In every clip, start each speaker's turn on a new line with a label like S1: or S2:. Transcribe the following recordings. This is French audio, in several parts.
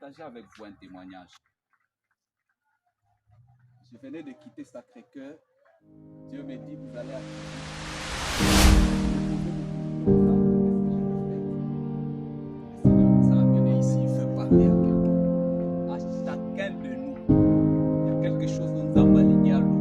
S1: Partager avec vous un témoignage. Je venais de quitter Sacré-Cœur. Dieu me dit, vous allez ça va venir ici, il veut parler à quelqu'un. À chacun de nous, il y a quelque chose que nous avons aligné à l'autre.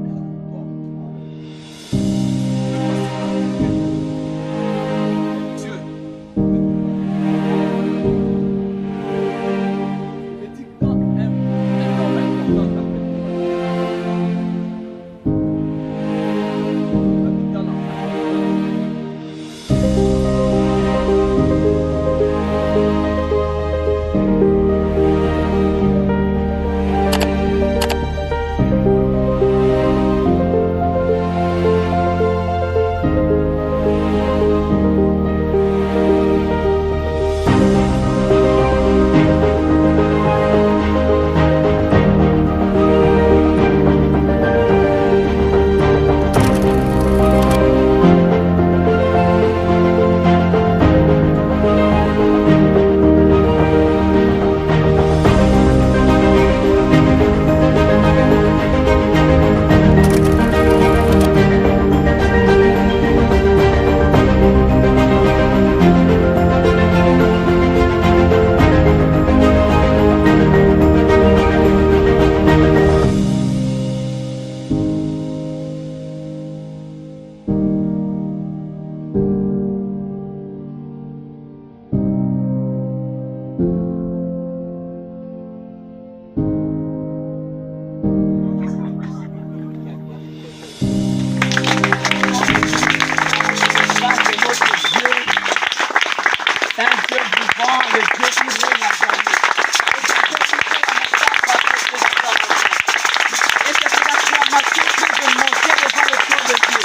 S1: accepté de monter devant le trône de Dieu.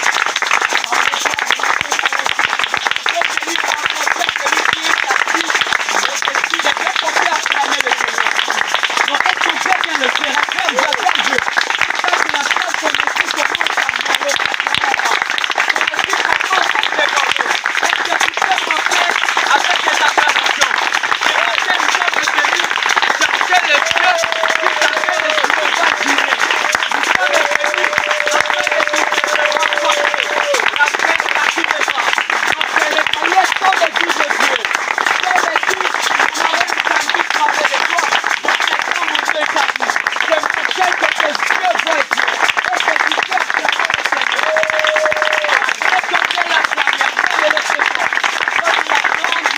S1: Celui qui a rencontré celui qui est assis au-dessus des deux côtés à acclamer le Seigneur. Donc est-ce qu'on peut bien le faire? Acclame Dieu, acclame Dieu. Quand tu l'acclames, ton esprit commence à monter. Ton esprit commence à se déborder. Est-ce que tu peux monter avec des acclamations? Et là, c'est une chose de Dieu. Cherchez le Dieu qui s'appelle le Jéhovah Jireh. Nous sommes venus afin de dire la paix qui débat. Donc c'est le cahier sans le Dieu de Dieu. C'est le Dieu qui m'a entendu parler de toi. Donc maintenant mon Dieu est parti. Je m'achète que tes yeux voient Dieu. Et que tu peux acclamer le Seigneur. Est-ce que tu l'acclames? Acclame le Seigneur. Quand tu l'acclames, tu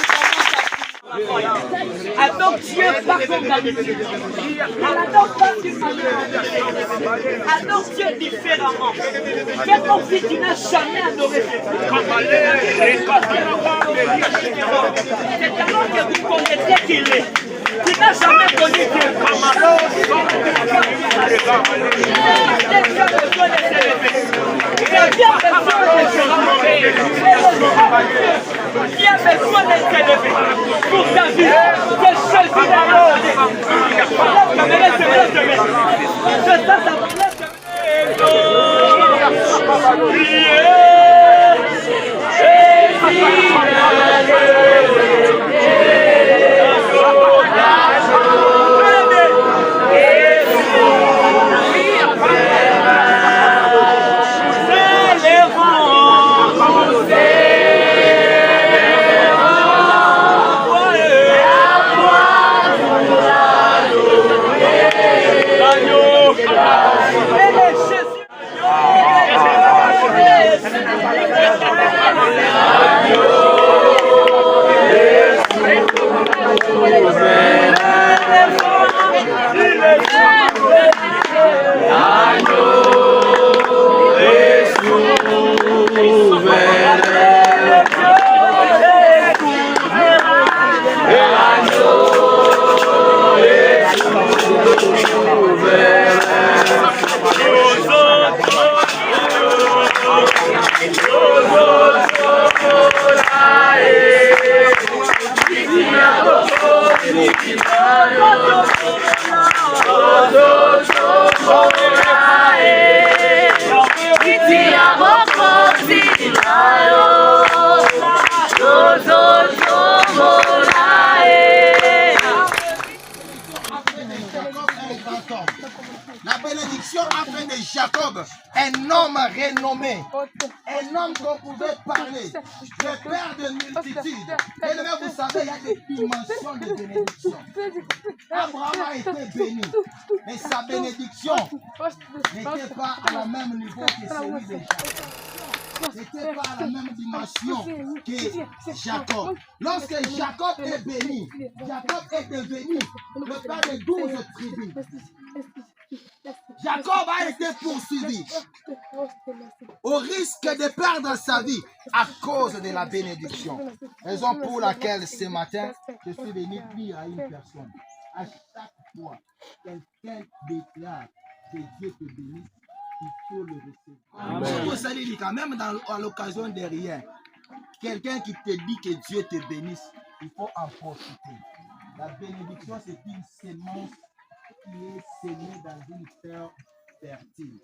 S1: commences à adore Dieu pas comme d'habitude. Adore pas d'une manière différente. Adore Dieu différemment. Fais comme si tu n'as jamais adoré Dieu. C'est alors que vous connaissez qu'il est. Tu n'as jamais connu Dieu. Qui a besoin d'être élevé pour ta vie? Quelle chose il a
S2: La bénédiction a fait de Jacob un homme renommé, un homme qu'on pouvait parler, le père de multitudes. Et là, vous savez, il y a des dimensions de bénédiction. Abraham a été béni, mais sa bénédiction n'était pas à la même niveau que celui de Jacob. N'était pas à la même dimension que Jacob. Lorsque Jacob est béni, Jacob est devenu le père de 12 tribus. Jacob a été poursuivi au risque de perdre sa vie à cause de la bénédiction. Raison pour laquelle ce matin, je suis venu dire à une personne, à chaque fois quelqu'un déclare que Dieu te bénisse, il faut le recevoir. Vous allez dire quand même à l'occasion de rien, quelqu'un qui te dit que Dieu te bénisse, il faut en profiter. La bénédiction, c'est une sémence qui est semée dans une terre fertile.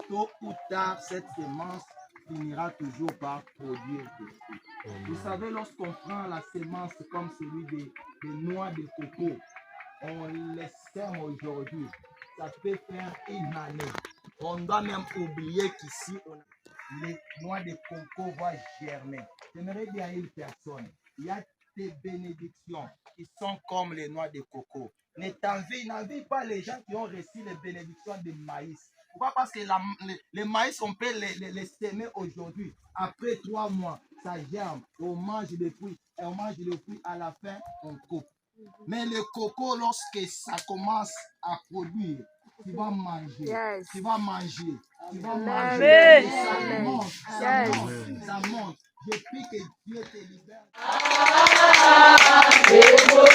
S2: Tôt ou tard, cette sémence finira toujours par produire des fruits. Vous savez, lorsqu'on prend la sémence comme celui des noix de coco, on les sème aujourd'hui, ça peut faire une année. On doit même oublier qu'ici, les noix de coco vont germer. J'aimerais dire à une personne, il y a des bénédictions qui sont comme les noix de coco. N'envie pas les gens qui ont reçu les bénédictions de maïs. Pourquoi? Parce que le maïs, on peut les semer aujourd'hui. Après 3 mois, ça germe. On mange le fruit. Et on mange le fruit à la fin, on coupe. Mais le coco, lorsque ça commence à produire, tu vas manger. Yes. Tu vas manger. Tu vas manger. Et ça monte. Ça monte. Ça monte. Depuis que Dieu te libère. C'est beau.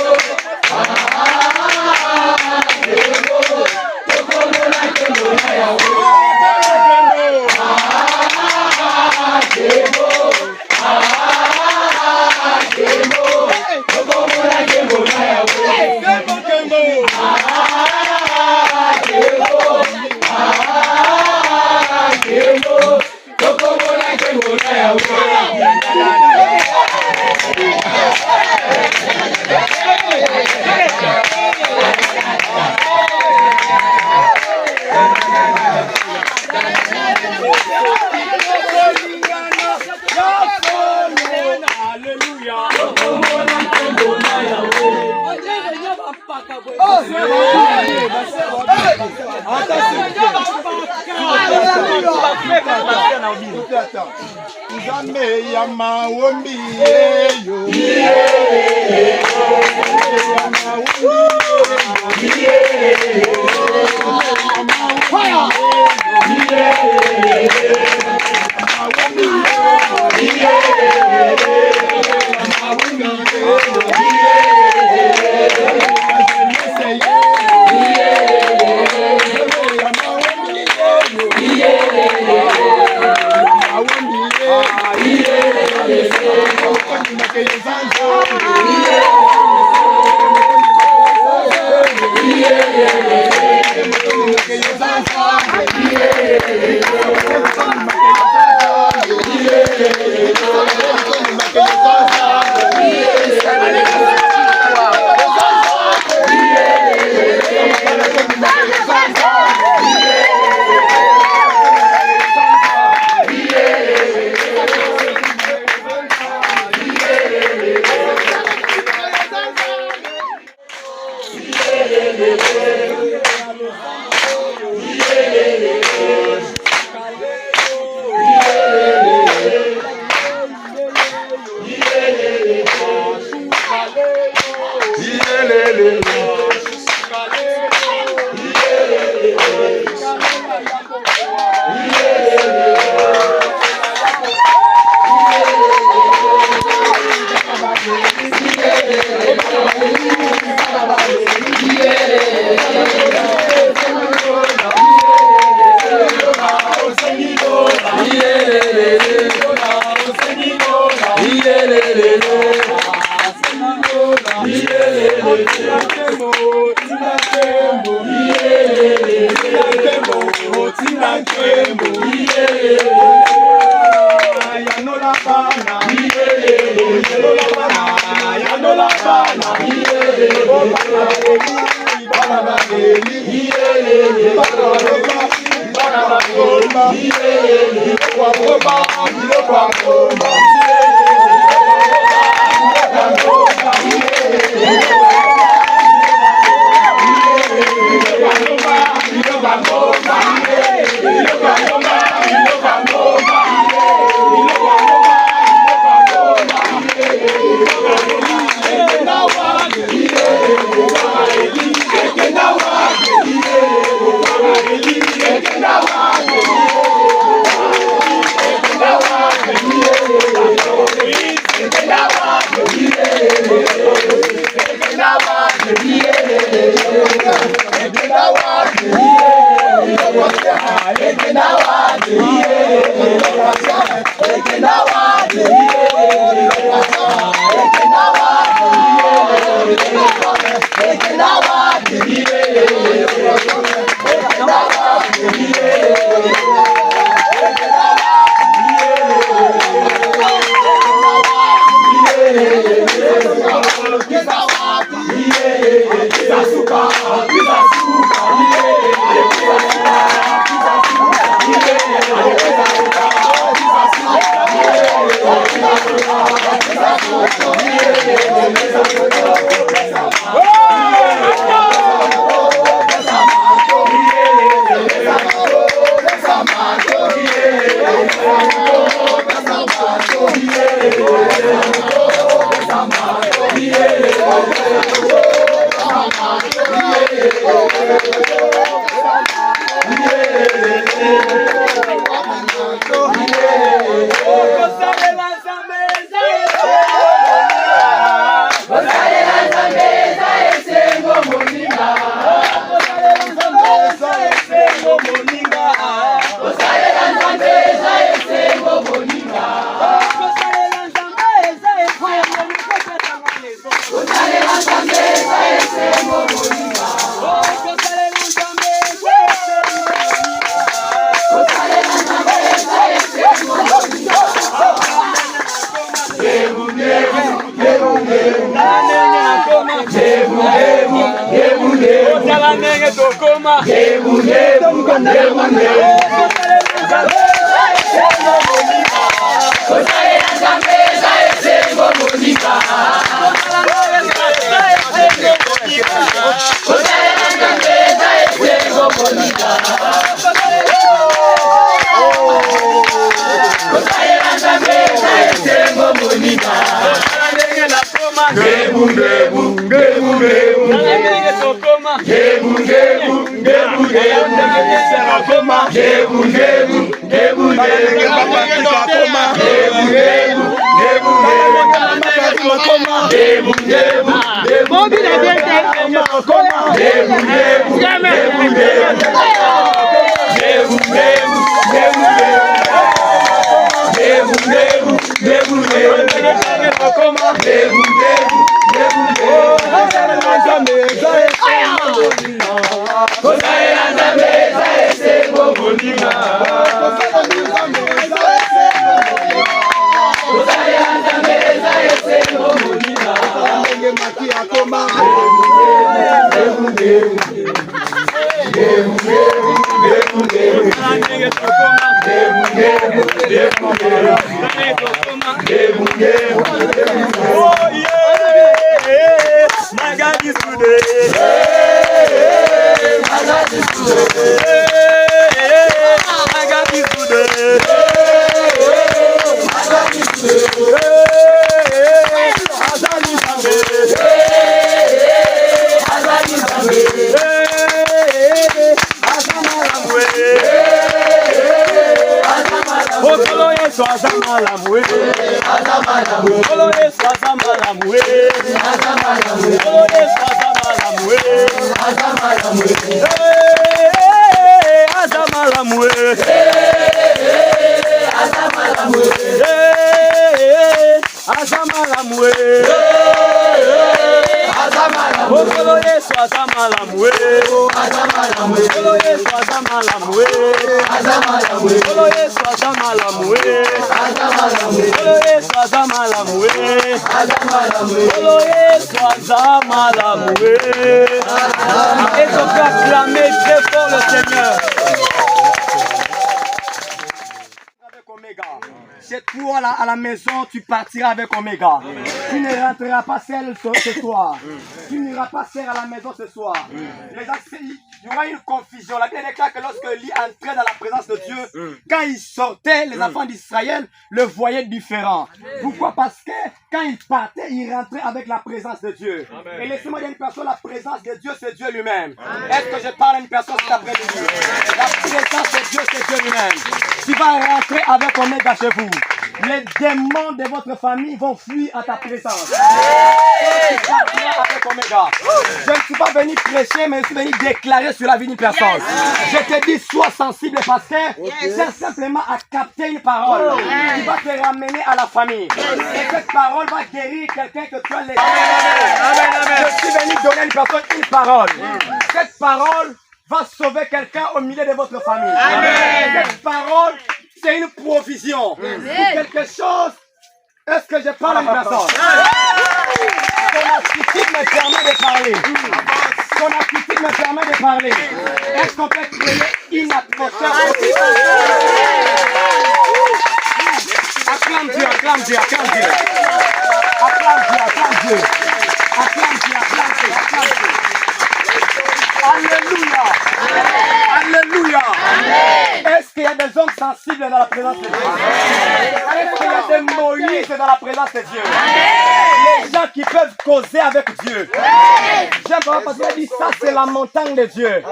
S1: Et on peut acclamer très fort le Seigneur. Chez toi, à la maison, tu partiras avec Oméga. Tu ne rentreras pas seul ce soir. Tu n'iras pas seul à la maison ce soir. Il y aura une confusion. La Bible déclare que lorsque Élie entrait dans la présence de Dieu, quand il sortait, les enfants d'Israël le voyaient différent. Pourquoi? Parce que quand il partait, il rentrait avec la présence de Dieu. Amen. Et laissez-moi dire une personne, la présence de Dieu, c'est Dieu lui-même. Est-ce que je parle à une personne cet après-midi? La présence de Dieu, c'est Dieu lui-même. Tu vas rentrer avec Oméga chez vous. Les démons de votre famille vont fuir à ta présence. Avec Oméga. Je ne suis pas venu prêcher, mais je suis venu déclarer sur la vie d'une personne. Je te dis, sois sensible parce que c'est simplement à capter une parole qui va te ramener à la famille. Et cette parole va guérir quelqu'un que tu as laissé. Je suis venu donner à une personne une parole. Cette parole va sauver quelqu'un au milieu de votre famille. Cette parole, c'est une provision. C'est quelque chose. Est-ce que je parle à une personne? Ton attitude me permet de parler. Ton attitude me permet de parler. Est-ce qu'on peut créer une atmosphère? Acclame Dieu, acclame Dieu, acclame Dieu. Acclame Dieu, acclame Dieu. Acclame Dieu, acclame Dieu, acclame Dieu. Alléluia. Alléluia. Est-ce qu'il y a des hommes sensibles dans la présence de Dieu? Est-ce qu'il y a des Moïse dans la présence de Dieu? Les gens qui peuvent causer avec Dieu. J'aime pas parce qu'il a dit ça, c'est la montagne de Dieu.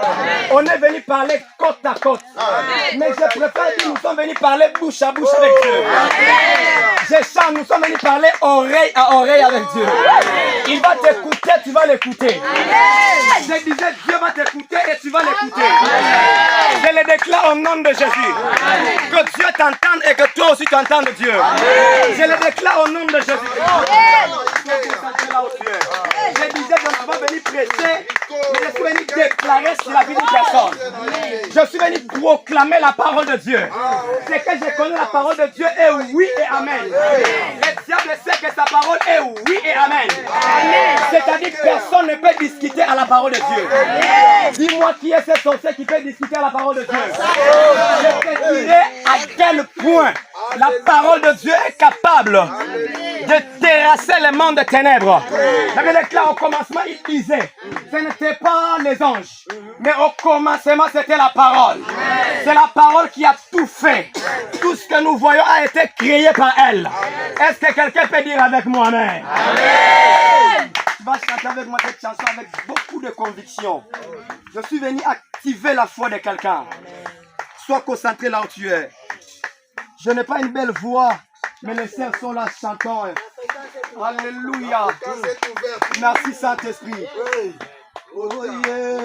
S1: On est venu parler côte à côte. Mais je préfère dire nous sommes venus parler bouche à bouche avec Dieu. Je chante, nous sommes venus parler oreille à oreille avec Dieu. Il va t'écouter, tu vas l'écouter. Je disais, Dieu va t'écouter et tu vas l'écouter. Je le déclare au nom de Jésus. Que Dieu t'entende et que toi aussi tu entendes Dieu. Je le déclare au nom de Jésus. Je disais, je ne suis pas venu prêcher, mais je suis venu déclarer sur la vie d'une personne. Je suis venu proclamer la parole de Dieu. C'est que je connais la parole de Dieu est oui et amen. Le diable sait que sa parole est oui et amen. C'est-à-dire que personne ne peut discuter à la parole de Dieu. Dis-moi qui est ce sorcier qui peut discuter à la parole de Dieu. Je te dirai à quel point la parole de Dieu est capable de terrasser le monde des ténèbres. La Bible déclare au commencement, il disait, ce n'était pas les anges, mais au commencement c'était la parole. C'est la parole qui a tout fait. Tout ce que nous voyons a été créé par elle. Est-ce que quelqu'un peut dire avec moi amen? Amen.
S3: Tu vas chanter avec moi cette chanson avec beaucoup de conviction. Je suis venu activer la foi de quelqu'un. Sois concentré là où tu es. Je n'ai pas une belle voix, mais les sœurs sont là chantant. Alléluia. Merci Saint-Esprit. Oh yeah.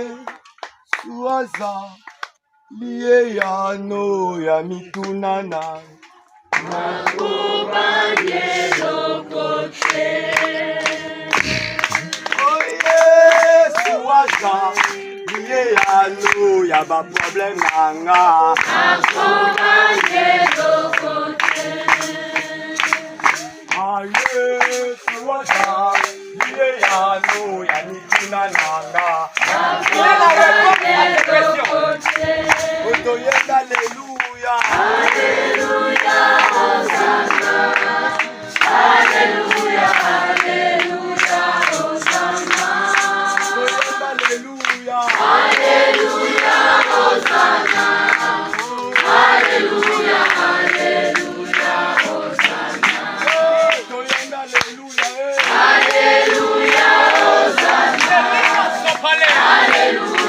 S3: Suaza. Lié ya no ya mitunana.
S1: Nakubanye lokote.
S3: Oh yeah. Suaza. Lié ya no ya ba problème nanga.
S1: Nakubanye lokote.
S3: Aye. Suaza. Lié ya no ya mitunana.
S1: Nakubanye lokote.
S3: Alléluia.
S1: Alléluia, Hosanna. Alléluia, Alléluia, Hosanna.
S3: Alléluia.
S1: Alléluia, Hosanna. Alléluia, Alléluia, Hosanna. Alléluia, Hosanna.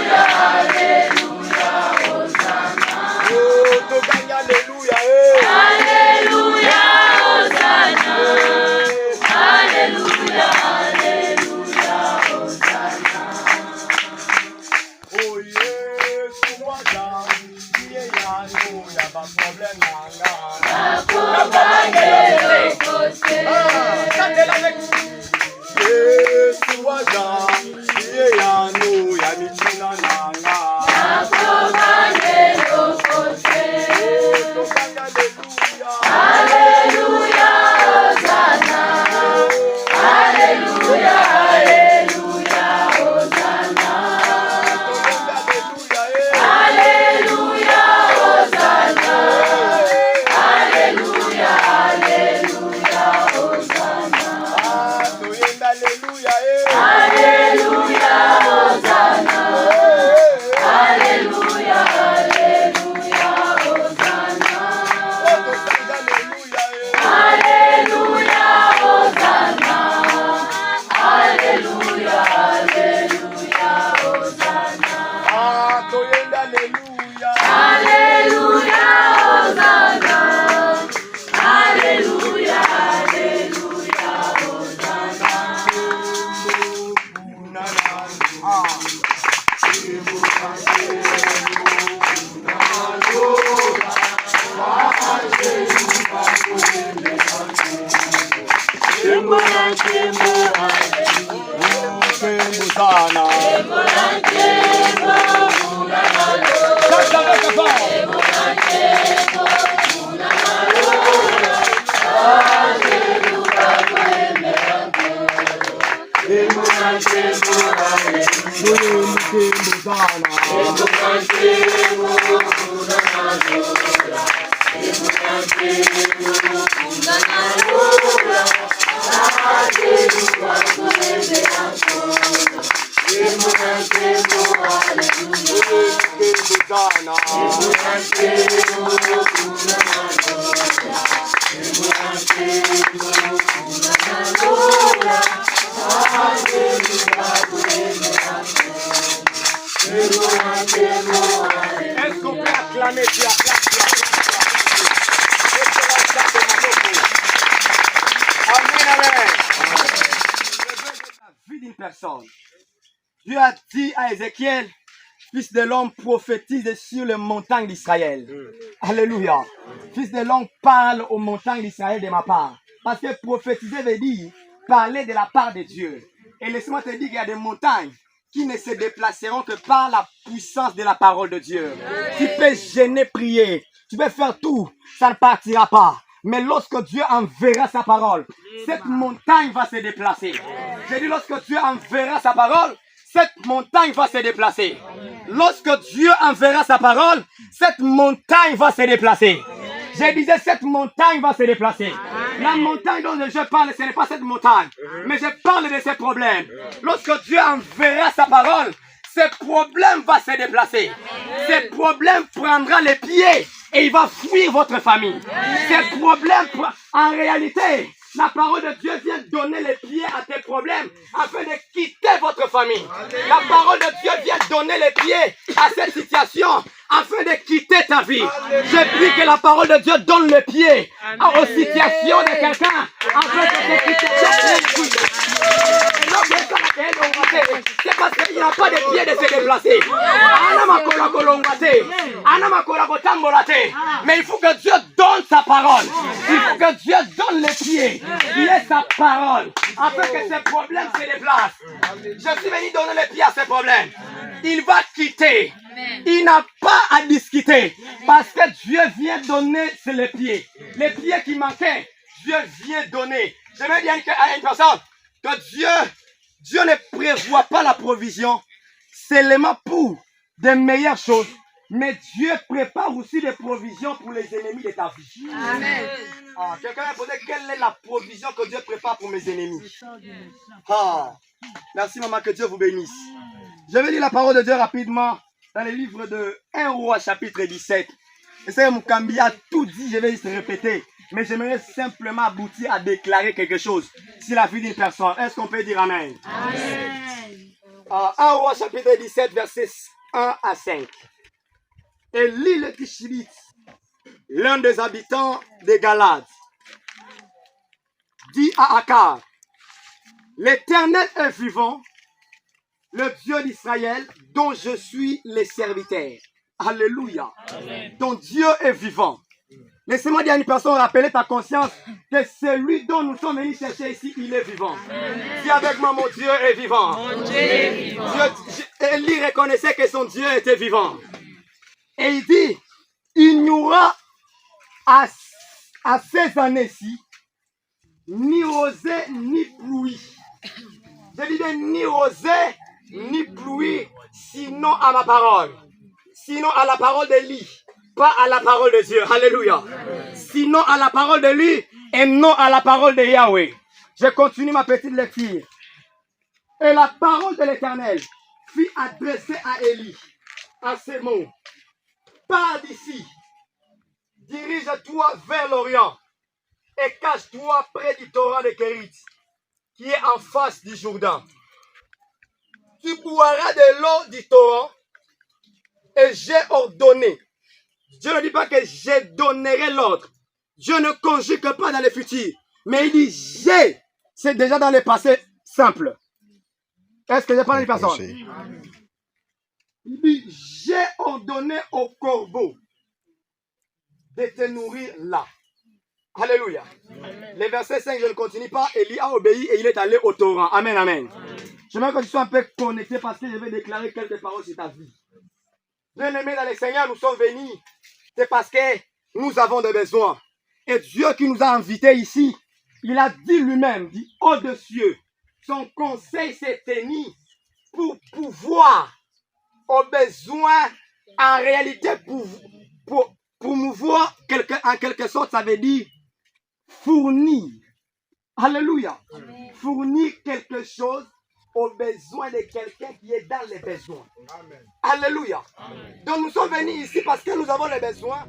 S1: Alléluia, Alléluia, Hosanna.
S3: Alléluia.
S1: Alléluia, Hosanna. Alléluia, Alléluia, Hosanna.
S3: Oh yes,
S1: Nakubanye lokote. Nakubanye lokote. Alléluia, Hosanna. Alléluia, Alléluia, Hosanna. Alléluia, Hosanna. Alléluia, Alléluia, Hosanna. Alléluia, Hosanna. Alléluia, Alléluia, Hosanna. Alléluia, Hosanna. Alléluia, Alléluia, Hosanna. Alléluia, Hosanna. Alléluia, Alléluia, Hosanna.
S3: Est-ce qu'on peut acclamer Dieu? Amen, amen. La vie d'une personne. Dieu a dit à Ézéchiel, fils de l'homme, prophétise sur les montagnes d'Israël. Alléluia. Fils de l'homme, parle aux montagnes d'Israël de ma part. Parce que prophétiser veut dire parler de la part de Dieu. Et laisse-moi te dire qu'il y a des montagnes qui ne se déplaceront que par la puissance de la parole de Dieu. Tu peux gêner, prier. Tu peux faire tout. Ça ne partira pas. Mais lorsque Dieu enverra sa parole, cette montagne va se déplacer. J'ai dit lorsque Dieu enverra sa parole, cette montagne va se déplacer. Lorsque Dieu enverra sa parole, cette montagne va se déplacer. Je disais, cette montagne va se déplacer. La montagne dont je parle, ce n'est pas cette montagne. Mais je parle de ces problèmes. Lorsque Dieu enverra sa parole, ce problème va se déplacer. Ce problème prendra les pieds et il va fuir votre famille. Ce problème, en réalité, La parole de Dieu vient donner les pieds à tes problèmes afin de quitter votre famille. La parole de Dieu vient donner les pieds à cette situation afin de quitter ta vie. Je prie que la parole de Dieu donne les pieds aux situations de quelqu'un afin que cette situation c'est parce qu'il n'y a pas de pied de se déplacer. Mais il faut que Dieu donne sa parole. Il faut que Dieu donne les pieds. Il est sa parole. Afin que ces problèmes se déplacent. Je suis venu donner les pieds à ces problèmes. Il va quitter. Il n'a pas à discuter. Parce que Dieu vient donner les pieds. Les pieds qui manquaient, Dieu vient donner. Je veux dire à une personne que Dieu ne prévoit pas la provision seulement pour des meilleures choses, mais Dieu prépare aussi des provisions pour les ennemis de ta vie. Amen. Quelqu'un m'a posé quelle est la provision que Dieu prépare pour mes ennemis. Merci maman, que Dieu vous bénisse. Je vais lire la parole de Dieu rapidement dans le livre de 1 Roi chapitre 17. Et c'est Mukambi a tout dit, je vais se répéter. Mais j'aimerais simplement aboutir à déclarer quelque chose sur la vie d'une personne. Est-ce qu'on peut dire Amen? Amen. 1 Roi chapitre 17, versets 1 à 5. Et l'île Tishbite, l'un des habitants de Galade, dit à Akab, l'Éternel est vivant, le Dieu d'Israël, dont je suis le serviteur. Alléluia. Amen. Ton Dieu est vivant. Laissez-moi dire à une personne, rappeler ta conscience que celui dont nous sommes venus chercher ici, il est vivant. Dis avec moi, mon Dieu est vivant. Mon Dieu est vivant. Élie reconnaissait que son Dieu était vivant. Et il dit, il n'y aura à ces années-ci ni rosée ni pluie. Je dis bien ni rosée ni pluie, sinon à ma parole. Sinon à la parole d'Élie. Pas à la parole de Dieu. Alléluia. Sinon à la parole de lui et non à la parole de Yahweh. Je continue ma petite lecture. Et la parole de l'Éternel fut adressée à Élie à ces mots. Pars d'ici, dirige-toi vers l'Orient et cache-toi près du torrent de Kérit, qui est en face du Jourdain. Tu boiras de l'eau du torrent et j'ai ordonné. Dieu ne dit pas que je donnerai l'ordre. Dieu ne conjugue pas dans le futur. Mais il dit j'ai. C'est déjà dans le passé simple. Est-ce que je parle d'une personne? Il dit j'ai ordonné au corbeau de te nourrir là. Alléluia. Le verset 5, je ne continue pas. Élie a obéi et il est allé au torrent. Amen, amen. J'aimerais que tu sois un peu connecté parce que je vais déclarer quelques paroles sur ta vie. Bien-aimés dans le Seigneur, nous sommes venus. C'est parce que nous avons des besoins. Et Dieu qui nous a invités ici, il a dit lui-même, dit au-dessus, son conseil s'est tenu pour pouvoir aux besoins, en réalité, pour promouvoir, en quelque sorte, ça veut dire fournir. Alléluia. Amen. Fournir quelque chose aux besoins de quelqu'un qui est dans les besoins. Amen. Alléluia. Amen. Donc nous sommes venus ici parce que nous avons les besoins.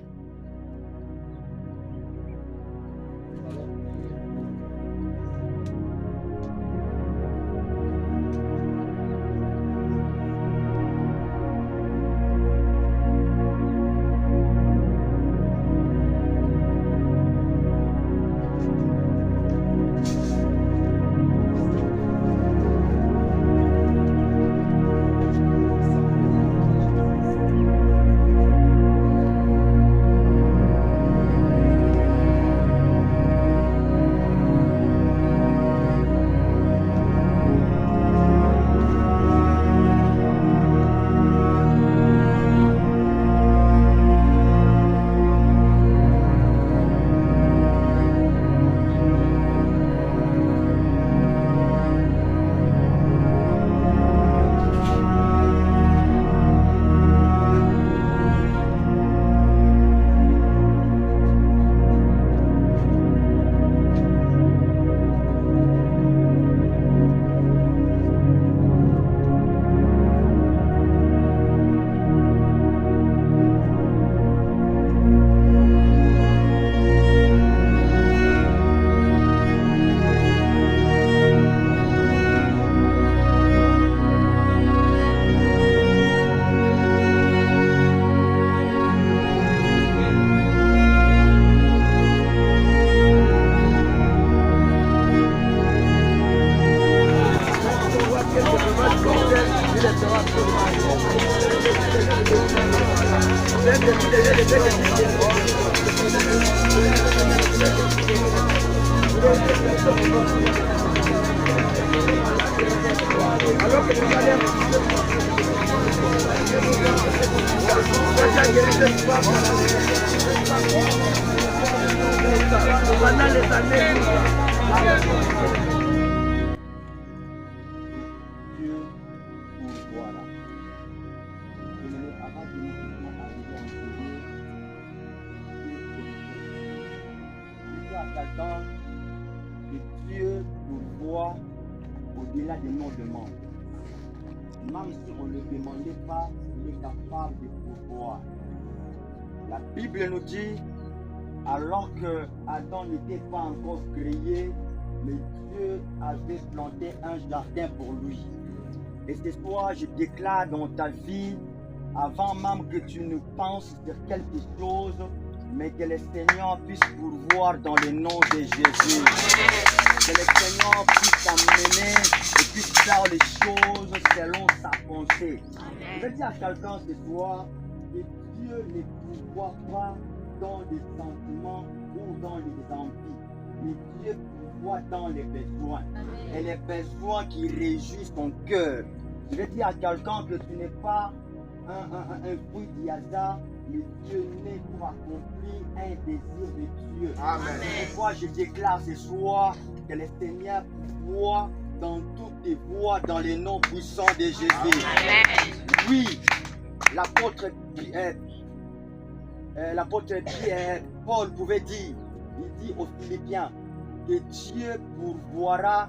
S3: Dieu pourvoit au-delà des noms de monde. Même si on ne le demandait pas, il est capable de pourvoir. La Bible nous dit, alors que Adam n'était pas encore créé, mais Dieu avait planté un jardin pour lui. Et ce soir, je déclare dans ta vie, avant même que tu ne penses sur quelque chose, mais que le Seigneur puisse pourvoir dans le nom de Jésus. Que le Seigneur puisse t'emmener et puisse faire les choses selon sa pensée. Je vais dire à quelqu'un ce soir que Dieu ne pourvoit pas dans les sentiments ou dans les envies, mais Dieu pourvoit dans les besoins. Et les besoins qui réjouissent ton cœur. Je vais dire à quelqu'un que tu n'es pas un fruit du hasard, mais Dieu naît pour accomplir un désir de Dieu.
S2: Amen.
S3: C'est pourquoi je déclare ce soir que le Seigneur pourvoit dans toutes tes voies, dans les noms puissants de Jésus. Amen. Oui, l'apôtre Pierre, Paul pouvait dire, il dit aux Philippiens, que Dieu pourvoira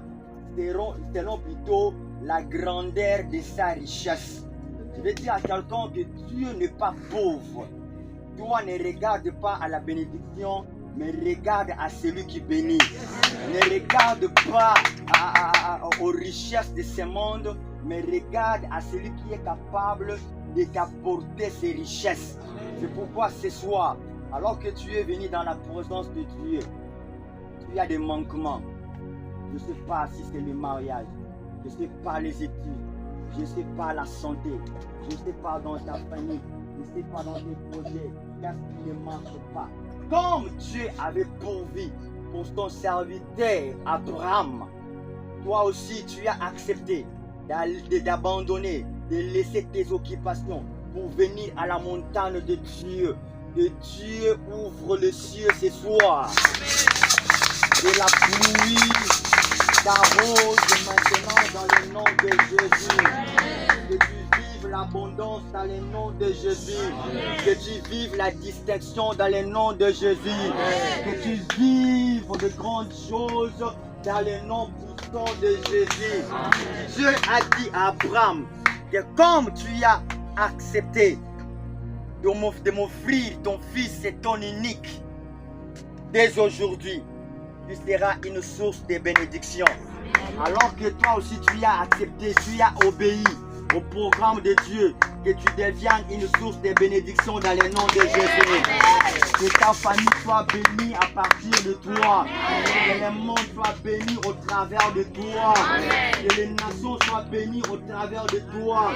S3: selon plutôt la grandeur de sa richesse. Je vais dire à quelqu'un que Dieu n'est pas pauvre. Toi, ne regarde pas à la bénédiction, mais regarde à celui qui bénit. Ne regarde pas aux richesses de ce monde, mais regarde à celui qui est capable de t'apporter ses richesses. C'est pourquoi ce soir, alors que tu es venu dans la présence de Dieu, tu as des manquements. Je ne sais pas si c'est le mariage, je ne sais pas les études, je ne sais pas la santé, je ne sais pas dans ta famille, je ne sais pas dans tes projets, qu'est-ce qui ne marche pas. Comme Dieu avait pourvu pour son serviteur Abraham, toi aussi tu as accepté d'abandonner, de laisser tes occupations pour venir à la montagne de Dieu. Que Dieu ouvre les cieux ce soir. Et la pluie t'arrose maintenant dans le nom de Jésus. Que tu vives l'abondance dans le nom de Jésus. Que tu vives la distinction dans le nom de Jésus. Que tu vives de grandes choses dans le nom puissant de Jésus. Dieu a dit à Abraham que comme tu as accepté de m'offrir ton fils et ton unique, dès aujourd'hui, tu seras une source de bénédiction. Alors que toi aussi tu as accepté, tu as obéi au programme de Dieu, que tu deviennes une source de bénédiction dans le nom de Jésus. Que ta famille soit bénie à partir de toi. Que le monde soit béni au travers de toi. Que les nations soient bénies au travers de toi.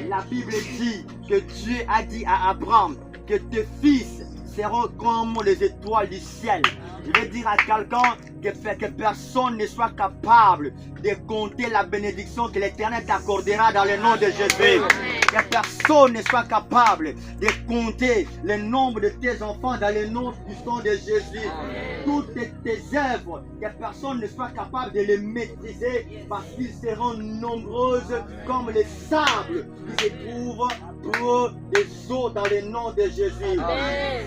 S3: La Bible dit que Dieu a dit à Abraham que tes fils seront comme les étoiles du ciel. Je veux dire à quelqu'un que personne ne soit capable de compter la bénédiction que l'Éternel t'accordera dans le nom de Jésus. Que personne ne soit capable de compter le nombre de tes enfants dans le nom puissant de Jésus. Toutes tes œuvres, que personne ne soit capable de les maîtriser parce qu'ils seront nombreuses comme les sables qui se trouvent pour les eaux dans le nom de Jésus.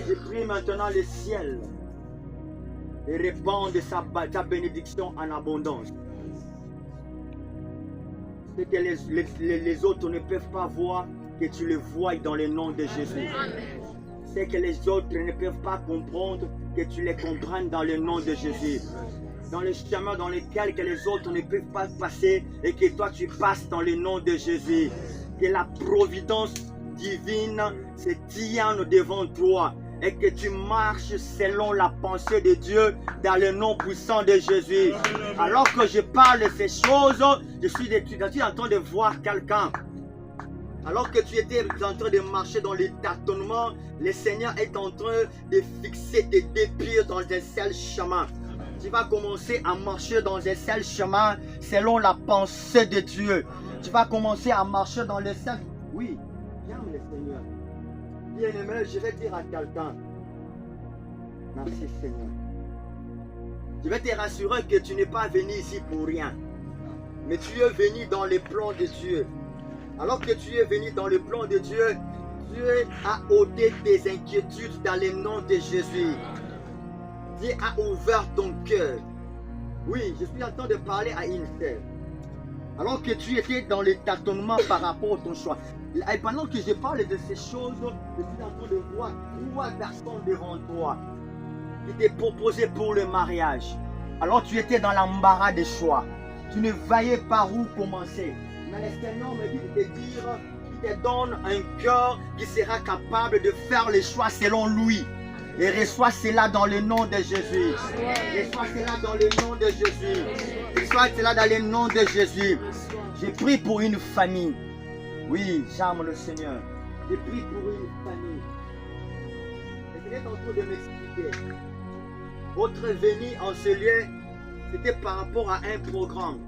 S3: Je prie maintenant le ciel et répande sa bénédiction en abondance. Ce que les autres ne peuvent pas voir, que tu le vois dans le nom de Jésus. Ce que les autres ne peuvent pas comprendre, que tu les comprennes dans le nom de Jésus. Dans le chemin dans lequel que les autres ne peuvent pas passer et que toi tu passes dans le nom de Jésus. Que la providence divine se tienne devant toi et que tu marches selon la pensée de Dieu dans le nom puissant de Jésus. Alors que je parle de ces choses, je suis en train de voir quelqu'un Alors que tu étais en train de marcher dans les tâtonnements, le Seigneur est en train de fixer tes pieds dans un seul chemin. Tu vas commencer à marcher dans un seul chemin selon la pensée de Dieu. Tu vas commencer à marcher dans le seul... Oui, j'aime le Seigneur. Bien-aimé, je vais dire à quelqu'un, merci Seigneur. Je vais te rassurer que tu n'es pas venu ici pour rien. Mais tu es venu dans les plans de Dieu. Alors que tu es venu dans le plan de Dieu, Dieu a ôté tes inquiétudes dans le nom de Jésus. Dieu a ouvert ton cœur. Oui, je suis en train de parler à une sœur. Alors que tu étais dans le tâtonnement par rapport à ton choix. Et pendant que je parle de ces choses, je suis en train de voir 3 personnes devant toi qui t'est proposé pour le mariage. Alors tu étais dans l'embarras des choix. Tu ne voyais pas où commencer. Mais le Seigneur me dit de te dire qu'il te donne un cœur qui sera capable de faire les choix selon lui. Et reçois cela dans le nom de Jésus. Reçois cela dans le nom de Jésus. Reçois cela dans le nom de Jésus. J'ai prié pour une famille. Oui, j'aime le Seigneur. J'ai prié pour une famille. Le Seigneur est en train de m'expliquer. Votre venue en ce lieu, c'était par rapport à un programme.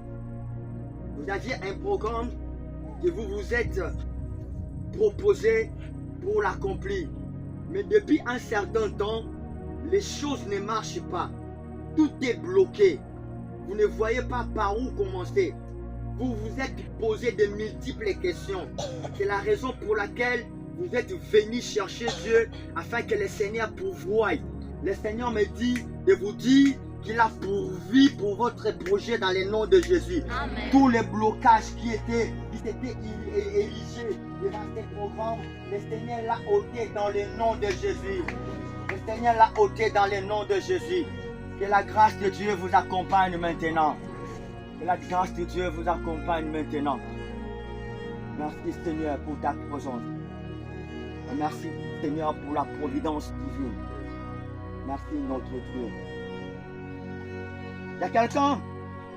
S3: Vous aviez un programme que vous vous êtes proposé pour l'accomplir. Mais depuis un certain temps, les choses ne marchent pas. Tout est bloqué. Vous ne voyez pas par où commencer. Vous vous êtes posé de multiples questions. C'est la raison pour laquelle vous êtes venu chercher Dieu afin que le Seigneur pourvoie. Le Seigneur me dit de vous dire qu'il a pourvu pour votre projet dans le nom de Jésus.
S4: Amen.
S3: Tous les blocages qui s'étaient érigés devant ces programmes, le Seigneur l'a ôté dans le nom de Jésus. Le Seigneur l'a ôté dans le nom de Jésus. Que la grâce de Dieu vous accompagne maintenant. Que la grâce de Dieu vous accompagne maintenant. Merci Seigneur pour ta présence. Merci Seigneur pour la providence divine. Merci notre Dieu. Il y a quelqu'un,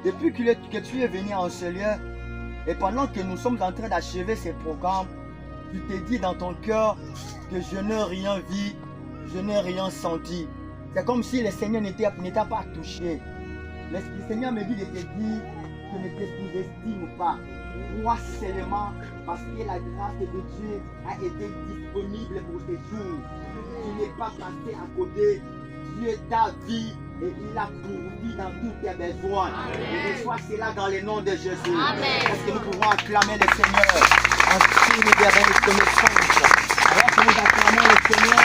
S3: depuis que tu es venu en ce lieu, et pendant que nous sommes en train d'achever ces programmes, tu t'es dit dans ton cœur que je n'ai rien vu, je n'ai rien senti. C'est comme si le Seigneur n'était pas touché. Le Seigneur me dit de te dire que ne te sous-estime pas. Crois seulement parce que la grâce de Dieu a été disponible pour ces jours. Tu n'es pas passé à côté. Dieu t'a vu et il a pourvu dans tous tes besoins. Et reçois cela dans le nom de Jésus. Est-ce que nous pouvons acclamer le Seigneur en signe de reconnaissance? Alors que nous acclamons le Seigneur,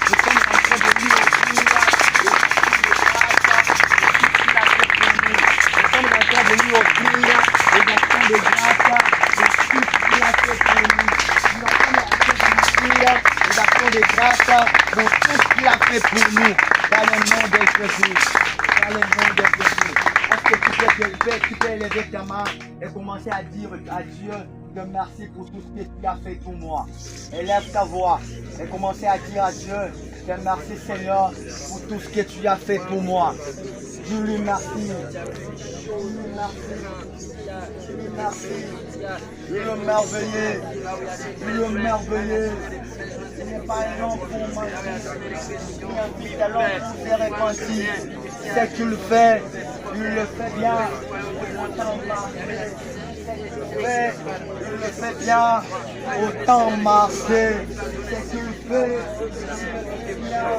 S3: nous sommes en train de lui offrir les actions de grâce de tout ce qu'il a fait pour nous. Nous sommes en train de lui offrir les actions de grâce de tout ce qu'il a fait pour nous. Dans le nom de Jésus. Dans le nom de Jésus. Est-ce que tu peux élever ta main et commencer à dire à Dieu que merci pour tout ce que tu as fait pour moi. Élève ta voix et commencer à dire à Dieu que merci Seigneur pour tout ce que tu as fait pour moi. Dis-lui merci. Dis-lui merci. Dis-lui merci. Dis-le merveilleux. Dis-le merveilleux. Ce n'est pas un nom pour moi. Il invite alors tous les repentis. C'est que tu le fais. Il le fait bien. Il le fait bien. Autant marcher. C'est qu'il le fait bien.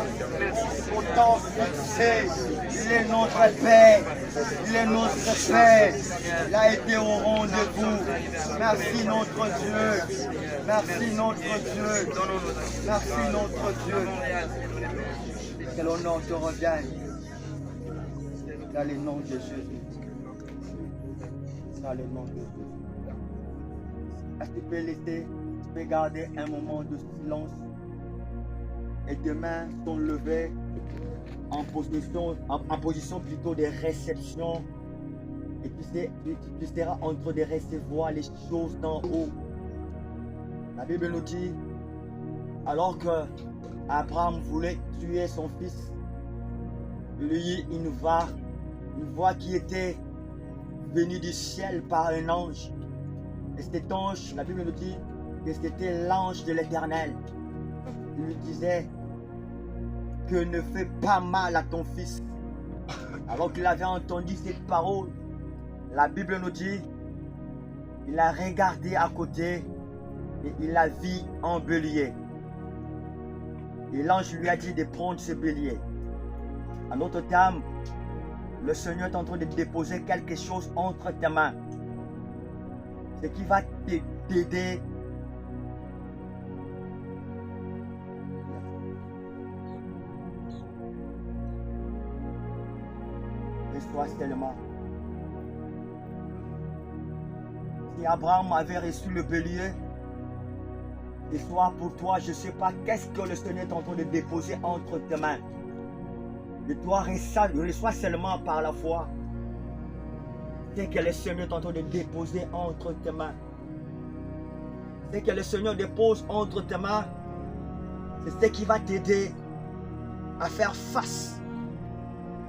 S3: Autant fixer. Il est notre Père. Il est notre Père. Il a été au rendez-vous. Merci notre Dieu. Merci notre Dieu. Merci notre Dieu. Que l'honneur te revienne. Dans le nom de Jésus. Dans le nom de Jésus. Est-ce que tu peux laisser, tu peux garder un moment de silence et tes mains sont levées en position plutôt de réception et tu seras en train de recevoir les choses d'en haut. La Bible nous dit, alors que Abraham voulait tuer son fils, lui, une voix qui était venue du ciel par un ange. Et cet ange, la Bible nous dit, que c'était l'ange de l'Éternel. Il lui disait que ne fais pas mal à ton fils. Alors qu'il avait entendu cette parole, la Bible nous dit, il a regardé à côté et il a vu un bélier. Et l'ange lui a dit de prendre ce bélier. En d'autres termes, le Seigneur est en train de déposer quelque chose entre tes mains. Ce qui va t'aider Reçois seulement. Si Abraham avait reçu le bélier, ce soir pour toi, je ne sais pas qu'est-ce que le Seigneur est en train de déposer entre tes mains. Et toi, reçois seulement par la foi. C'est que le Seigneur est en train de déposer entre tes mains. C'est que le Seigneur dépose entre tes mains. C'est ce qui va t'aider à faire face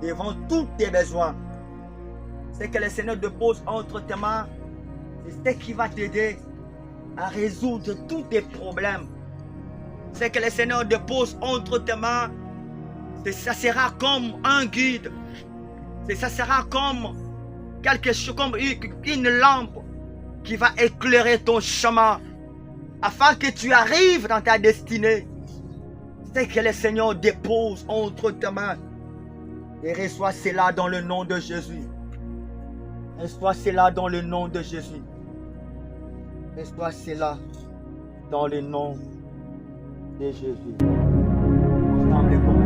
S3: devant tous tes besoins. C'est que le Seigneur dépose entre tes mains. C'est ce qui va t'aider à résoudre tous tes problèmes. C'est que le Seigneur dépose entre tes mains. Ça sera comme un guide. Ça sera comme quelque chose, comme une lampe qui va éclairer ton chemin afin que tu arrives dans ta destinée. C'est que le Seigneur dépose entre tes mains. Et reçois cela dans le nom de Jésus. Reçois cela dans le nom de Jésus. Reçois cela dans le nom de Jésus. Ensemble,